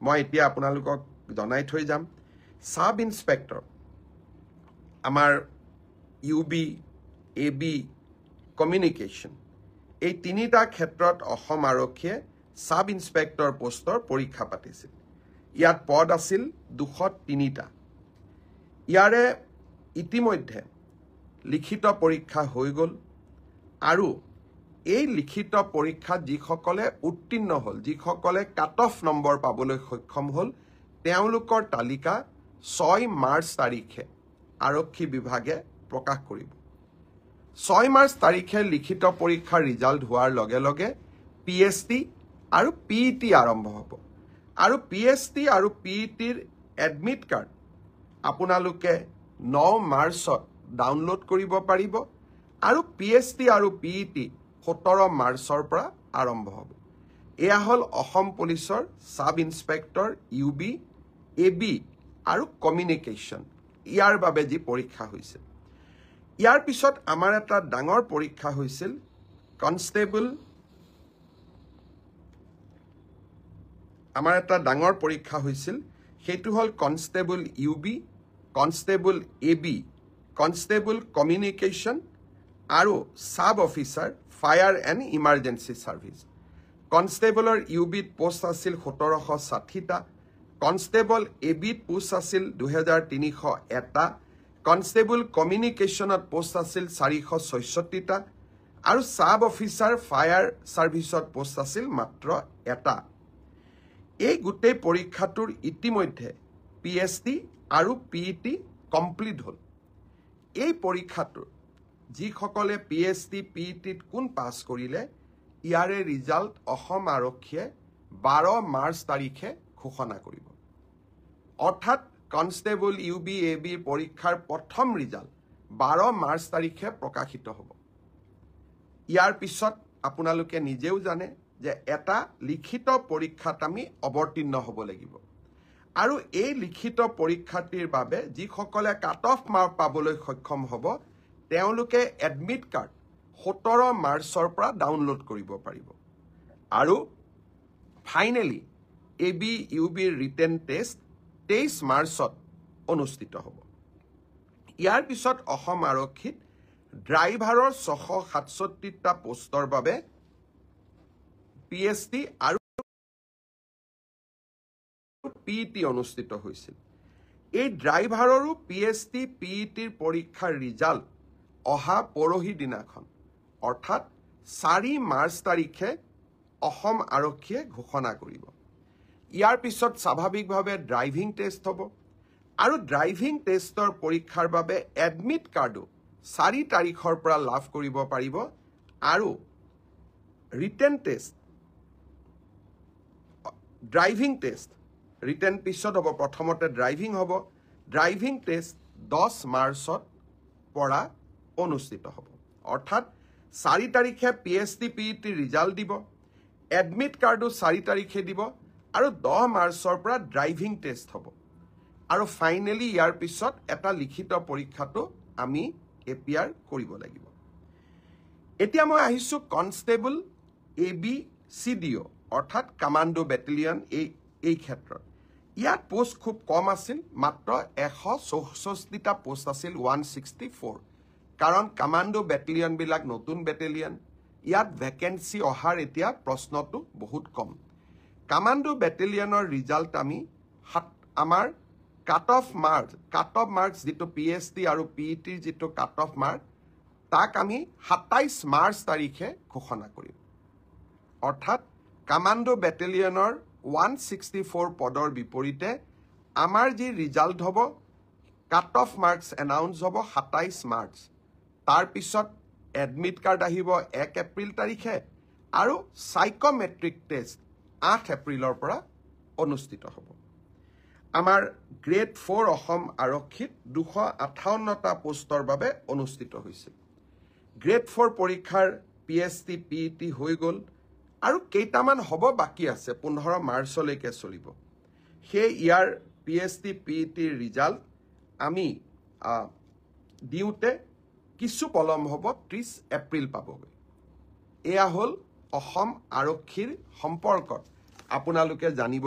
মই এতিয়া আপোনালোকক জনাই থৈ যাম সাব ইন্সপেক্টৰ আমাৰ ইউবি এবি কমিউনিকেশ্যন এই তিনিটা ক্ষেত্ৰত অসম আৰক্ষীয়ে সাব ইন্সপেক্টৰ পোষ্টৰ পৰীক্ষা পাতিছিল ইয়াত পদ আছিল 203টা ইয়াৰে ইতিমধ্যে লিখিত পৰীক্ষা হৈ গ'ল আৰু এই লিখিত পৰীক্ষাত যিসকলে উত্তীৰ্ণ হ'ল যিসকলে কাট অফ নম্বৰ পাবলৈ সক্ষম হ'ল তেওঁলোকৰ তালিকা 6 মাৰ্চ তাৰিখে আৰক্ষী বিভাগে প্ৰকাশ কৰিব 6 মাৰ্চ তাৰিখে লিখিত পৰীক্ষাৰ ৰিজাল্ট হোৱাৰ লগে লগে পিএছটি আৰু পিইটি আৰম্ভ হ'ব আৰু পিএছটি আৰু পিইটিৰ এডমিট কাৰ্ড আপোনালোকে 9 মাৰ্চত ডাউনলোড কৰিব পাৰিব আৰু পিএছটি আৰু পিইটি 17 মাৰ্চৰ পৰা আৰম্ভ হ'ব এয়া হ'ল অসম পুলিচৰ সাব ইন্সপেক্টৰ ইউবি এবি আৰু কমিউনিকেশ্যন ইয়াৰ বাবে যি পৰীক্ষা হৈছিল ইয়াৰ পিছত আমাৰ এটা ডাঙৰ পৰীক্ষা হৈছিল কনষ্টেবল আমাৰ এটা ডাঙৰ পৰীক্ষা হৈছিল সেইটো হ'ল constable UB constable AB constable communication আৰু sub officer fire and emergency service কনষ্টেবলৰ ইউবিত পোষ্ট আছিল 1760টা কনষ্টেবল এবিত পোষ্ট আছিল 2301টা কনষ্টেবল কমিউনিকেশ্যনত পোষ্ট আছিল 466টা আৰু সাব অফিচাৰ ফায়াৰ সাৰ্ভিসত পোষ্ট আছিল মাত্ৰ এটা এই গোটেই পৰীক্ষাটোৰ ইতিমধ্যে পিএছটি আৰু পিইটি কমপ্লিট হ'ল এই পৰীক্ষাটোৰ যিসকলে পিএছটি পিইটিত কোন পাছ কৰিলে ইয়াৰে ৰিজাল্ট অসম আৰক্ষীয়ে 12 মাৰ্চ তাৰিখে ঘোষণা কৰিব অৰ্থাৎ কনষ্টেবল ইউবি এবি পৰীক্ষাৰ প্ৰথম ৰিজাল্ট 12 মাৰ্চ তাৰিখে প্ৰকাশিত হ'ব ইয়াৰ পিছত আপোনালোকে নিজেও জানে যে এটা লিখিত পৰীক্ষাত আমি অৱতীৰ্ণ হ'ব লাগিব আৰু এই লিখিত পৰীক্ষাটিৰ বাবে যিসকলে কাট অফ মাৰ্ক পাবলৈ সক্ষম হ'ব তেওঁলোকে এডমিট কাৰ্ড 17 মাৰ্চৰ পৰা ডাউনলোড কৰিব পাৰিব আৰু ফাইনেলি এবি ইউবিৰ ৰিটেন টেষ্ট 23 মাৰ্চত অনুষ্ঠিত হ'ব ইয়াৰ পিছত অসম আৰক্ষীত ড্ৰাইভাৰৰ 667টা পোষ্টৰ বাবে পিএছটি আৰু পিইটি অনুষ্ঠিত হৈছিল এই ড্ৰাইভাৰৰো পিএছটি পিইটিৰ পৰীক্ষাৰ ৰিজাল্ট অহা পৰহি দিনাখন অৰ্থাৎ 4 মাৰ্চ তাৰিখে অসম আৰক্ষীয়ে ঘোষণা কৰিব ইয়াৰ পিছত স্বাভাৱিকভাৱে ড্ৰাইভিং টেষ্ট হ'ব আৰু ড্ৰাইভিং টেষ্টৰ পৰীক্ষাৰ বাবে এডমিট কাৰ্ডো 4 তাৰিখৰ পৰা লাভ কৰিব পাৰিব আৰু written test driving test written পিছত হ'ব প্ৰথমতে ড্ৰাইভিং হ'ব ড্ৰাইভিং টেষ্ট 10 মাৰ্চত পৰা অনুষ্ঠিত হ'ব অৰ্থাৎ 4 তাৰিখে পিএছটি পিইটি ৰিজাল্ট দিব এডমিট কাৰ্ডো 4 তাৰিখে দিব আৰু 10 মাৰ্চৰ পৰা ড্ৰাইভিং টেষ্ট হ'ব আৰু ফাইনেলি ইয়াৰ পিছত এটা লিখিত পৰীক্ষাটো আমি এপিয়াৰ কৰিব লাগিব এতিয়া মই আহিছো কনষ্টেবল এবি সিডিও অৰ্থাৎ কমান্ডো বেটেলিয়ন এই ক্ষেত্ৰত ইয়াত পোষ্ট খুব কম আছিল মাত্ৰ 164টা পোষ্ট আছিল 164 কাৰণ কমান্ডো বেটেলিয়ন বিলাক নতুন বেটেলিয়ন ইয়াত ভ্যাকেন্সি অহাৰ এতিয়া প্ৰশ্নটো বহুত কম কমান্ডো বেটেলিয়নৰ ৰিজাল্ট আমি আমাৰ কাট অফ মাৰ্কস যেটো পিএছটি আৰু পিইটিৰ যেটো কাট অফ মাৰ্ক তাক আমি 27 মাৰ্চ তাৰিখে ঘোষণা কৰিম অৰ্থাৎ কমান্ডো বেটেলিয়নৰ 164 পদৰ বিপৰীতে আমাৰ যি ৰিজাল্ট হ'ব কাট অফ মাৰ্কস এনাউন্স হ'ব 27 মাৰ্চ তাৰ পিছত এডমিট কাৰ্ড আহিব 1 এপ্ৰিল তাৰিখে আৰু সাইকোমেট্ৰিক টেষ্ট 8 এপ্ৰিলৰ পৰা অনুষ্ঠিত হ'ব আমাৰ গ্ৰেড 4 অসম আৰক্ষীত 258টা পোষ্টৰ বাবে অনুষ্ঠিত হৈছিল গ্ৰেড 4 পৰীক্ষাৰ পিএছটি পিইটি হৈ গ'ল আৰু কেইটামান হ'ব বাকি আছে 15 মাৰ্চলৈকে চলিব সেই ইয়াৰ পিএছটি পিইটিৰ ৰিজাল্ট আমি দিওঁতে কিছু পলম হ'ব 30 এপ্ৰিল পাবগৈ এয়া হ'ল অসম আৰক্ষীৰ সম্পৰ্কত আপোনালোকে জানিব